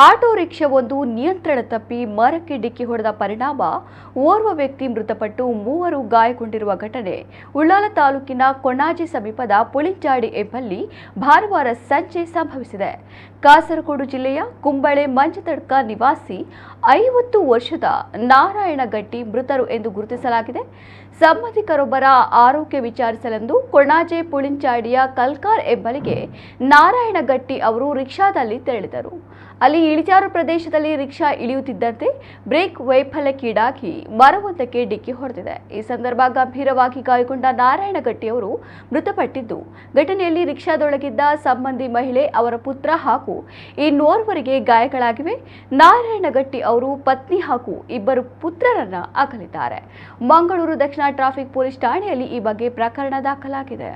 Auto ರಿಕ್ಷಾವೊಂದು ನಿಯಂತ್ರಣ ತಪ್ಪಿ ಮರಕ್ಕೆ ಡಿಕ್ಕಿ ಹೊಡೆದ ಪರಿಣಾಮ ಓರ್ವ ವ್ಯಕ್ತಿ ಮೃತಪಟ್ಟು ಮೂವರು ಗಾಯಗೊಂಡಿರುವ ಘಟನೆ ಉಳ್ಳಾಲ ತಾಲೂಕಿನ ಕೊಣಾಜೆ ಸಮೀಪದ ಪುಳಿಂಚಾಡಿ ಎಂಬಲ್ಲಿ ಭಾನುವಾರ ಸಂಜೆ ಸಂಭವಿಸಿದೆ. ಕಾಸರಗೋಡು ಜಿಲ್ಲೆಯ ಕುಂಬಳೆ ಮಂಜತಡ್ಕ ನಿವಾಸಿ 50 ವರ್ಷದ ನಾರಾಯಣಗಟ್ಟಿ ಮೃತರು ಎಂದು ಗುರುತಿಸಲಾಗಿದೆ. ಸಂಬಂಧಿಕರೊಬ್ಬರ ಆರೋಗ್ಯ ವಿಚಾರಿಸಲೆಂದು ಕೊಣಾಜೆ ಪುಳಿಂಚಾಡಿಯ ಕಲ್ಕಾರ್ ಎಂಬಲ್ಲಿಗೆ ನಾರಾಯಣಗಟ್ಟಿ ಅವರು ರಿಕ್ಷಾದಲ್ಲಿ ತೆರಳಿದರು. ಅಲ್ಲಿ ಇಳಿಜಾರು ಪ್ರದೇಶದಲ್ಲಿ ರಿಕ್ಷಾ ಇಳಿಯುತ್ತಿದ್ದಂತೆ ಬ್ರೇಕ್ ವೈಫಲ್ಯಕ್ಕೀಡಾಗಿ ಮರವೊಂದಕ್ಕೆ ಡಿಕ್ಕಿ ಹೊಡೆದಿದೆ. ಈ ಸಂದರ್ಭ ಗಂಭೀರವಾಗಿ ಗಾಯಗೊಂಡ ನಾರಾಯಣಗಟ್ಟಿ ಅವರು ಮೃತಪಟ್ಟಿದ್ದು, ಘಟನೆಯಲ್ಲಿ ರಿಕ್ಷಾದೊಳಗಿದ್ದ ಸಂಬಂಧಿ ಮಹಿಳೆ, ಅವರ ಪುತ್ರ ಹಾಗೂ ಇನ್ನೋರ್ವರಿಗೆ ಗಾಯಗಳಾಗಿವೆ. ನಾರಾಯಣಗಟ್ಟಿ ಅವರು ಪತ್ನಿ ಹಾಗೂ ಇಬ್ಬರು ಪುತ್ರರನ್ನ ಅಗಲಿದ್ದಾರೆ. ಮಂಗಳೂರು ದಕ್ಷಿಣ ಟ್ರಾಫಿಕ್ ಪೊಲೀಸ್ ಠಾಣೆಯಲ್ಲಿ ಈ ಬಗ್ಗೆ ಪ್ರಕರಣ ದಾಖಲಾಗಿದೆ.